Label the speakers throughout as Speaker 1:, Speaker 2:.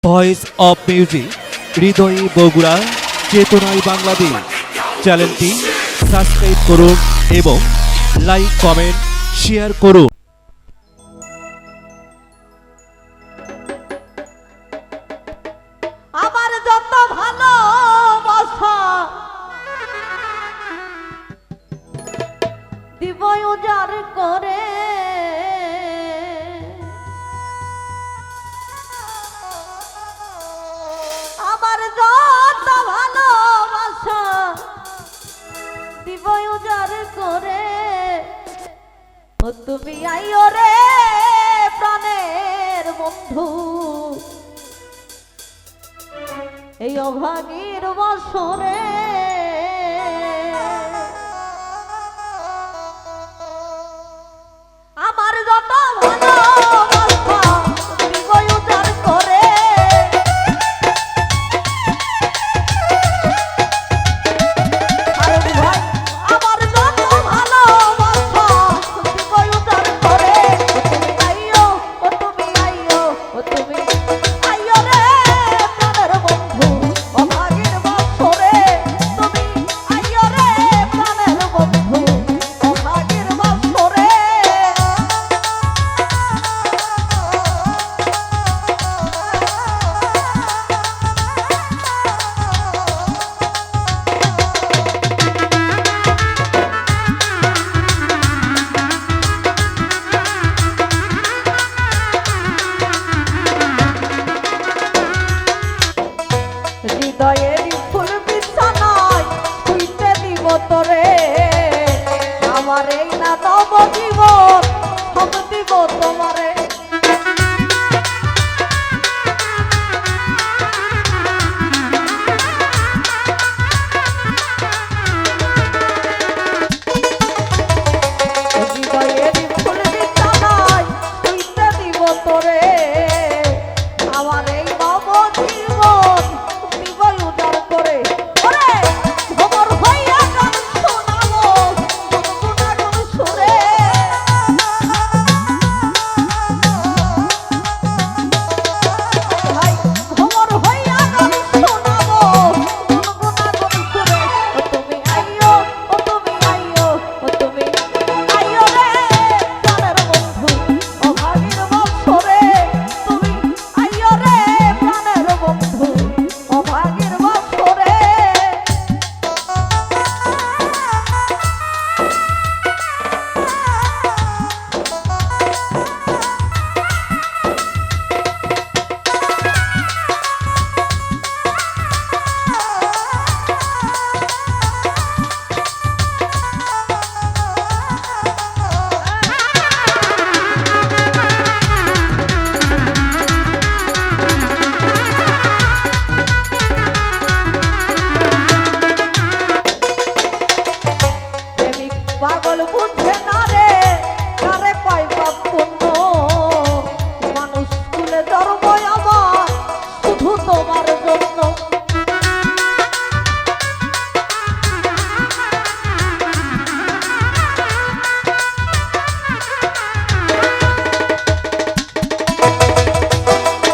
Speaker 1: Voice of music হৃদয়ে বগুড়া চেতনায় বাংলাদেশ চ্যানেলটি সাবস্ক্রাইব করুন এবং লাইক কমেন্ট শেয়ার করুন।
Speaker 2: আমার যত ভালোবাসা দিব উজাড় করে, আমার যত ভালোবাসা দিব উজাড় করে। ও তুমি আইও রে প্রাণের বন্ধু, এই অভাগীর বছরে আমার যত ভালোবাসা দিব উজাড় করে। আর ভাই আমার যত ভালোবাসা দিব উজাড় করে। তুমি আইও, ও তুমি আইও, ও তুমি আইও রে প্রাণের বন্ধু, অভাগীর বছরে। তুমি আইও রে প্রাণের বন্ধু, অভাগীর বছরে। হৃদয়ের ফুল বিছানায় শুইতে দিব তোরে, আমার এই না নব জীবন সব দিব তোমারে। হৃদয়ের ফুল বিছানায় শুইতে দিব তোরে, আমার এই নব জীবন দিব উজাড় করে। ওরে ভ্রমর হইয়া গান শোনাবো গুনগুনাগুন সুরে। ভাই ভ্রমর হইয়া গান শোনাবো গুনগুনাগুন সুরে। ও তুমি আইও, ও তুমি আইও, ও তুমি আইও রে প্রাণের বন্ধু, অভাগীর বছরে। তুমি আইও রে প্রাণের বন্ধু, অভাগীর বছরে। প্রেমিক পাগল বুঝে না রে কারে পাই পাপ পুণ্য, মানুষ তুলে ধর্ম আমার শুধু তোমার জন্য।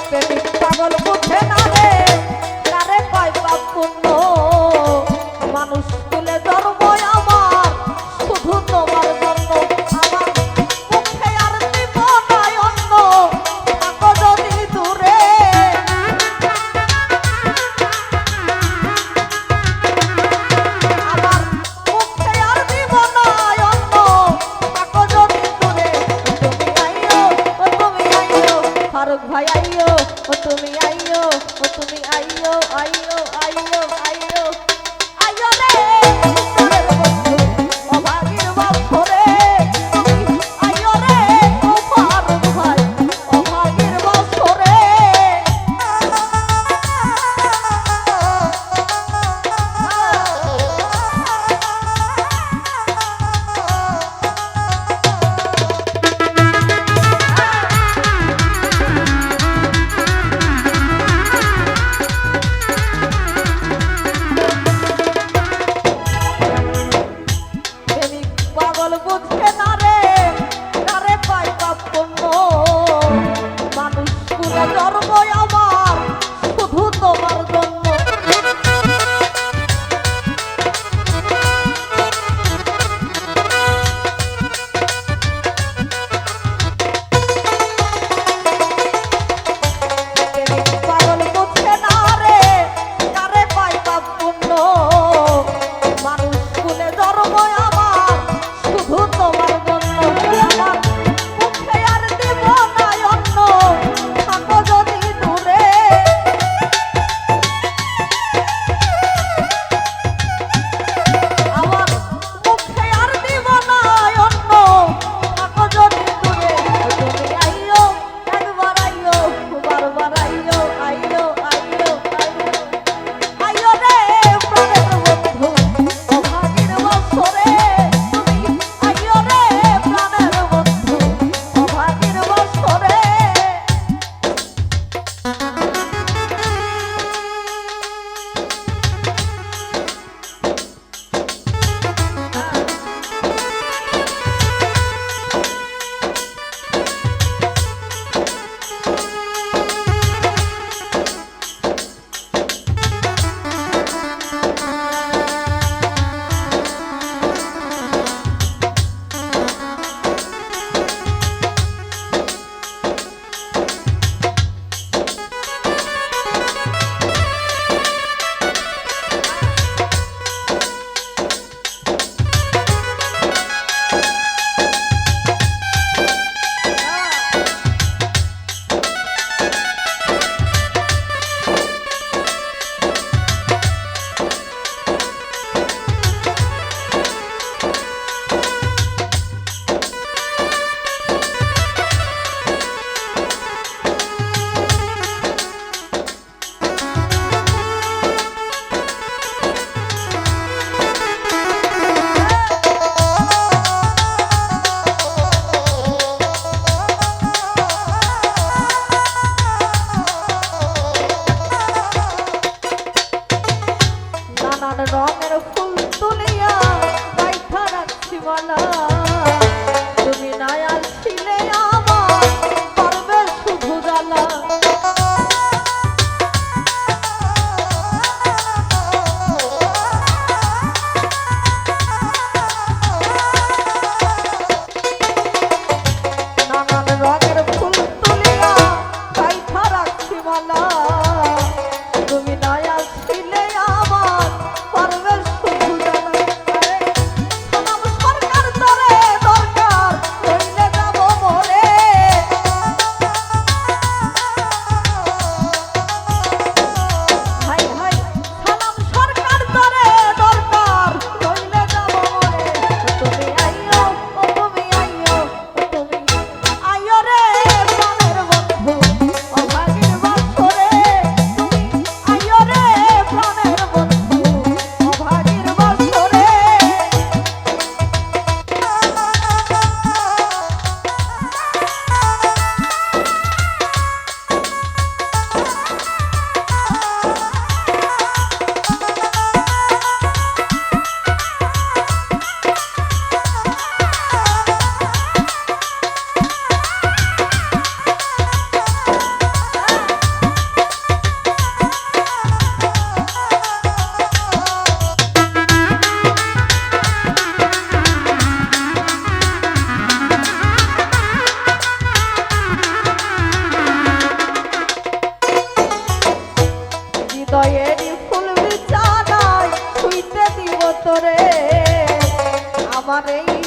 Speaker 2: প্রেমিক পাগল বুঝে না রে কারে পাই পাপ পুণ্য, মানুষ তুলে ধর্ম আমার শুধু তোমার জন্য। আমার মুখে আর দিব না অন্য, থাকো যদি দূরে। আমার মুখে আর দিব না অন্য, থাকো যদি দূরে। তুমি আইও, ও তুমি আইও, ফারুক ভাই আইও, ও তুমি আইও, ও তুমি আইও, আইও আইও আইও আইও রে প্রাণের বন্ধু, অভাগীর বছরে। তুমি আইও রে ও ফারুক ভাই, অভাগীর বছরে। তুমি দয়া ছিলে আমার পারবে শুধু জানা সালাম সরকার তরে দরকার হইলে যাব মরে হাই হাই সালাম সরকার তরে দরকার হইলে যাব মরে তুমি আইও ও তুমি আইও ও তুমি আইও রে প্রাণের বন্ধু ও ভাগের বাসরে তুমি আইও রে প্রাণের বন্ধু ও ভাগের বাসরে হৃদয়েরই ফুল বিছানায় শুইতে দিব তোরে আমার এই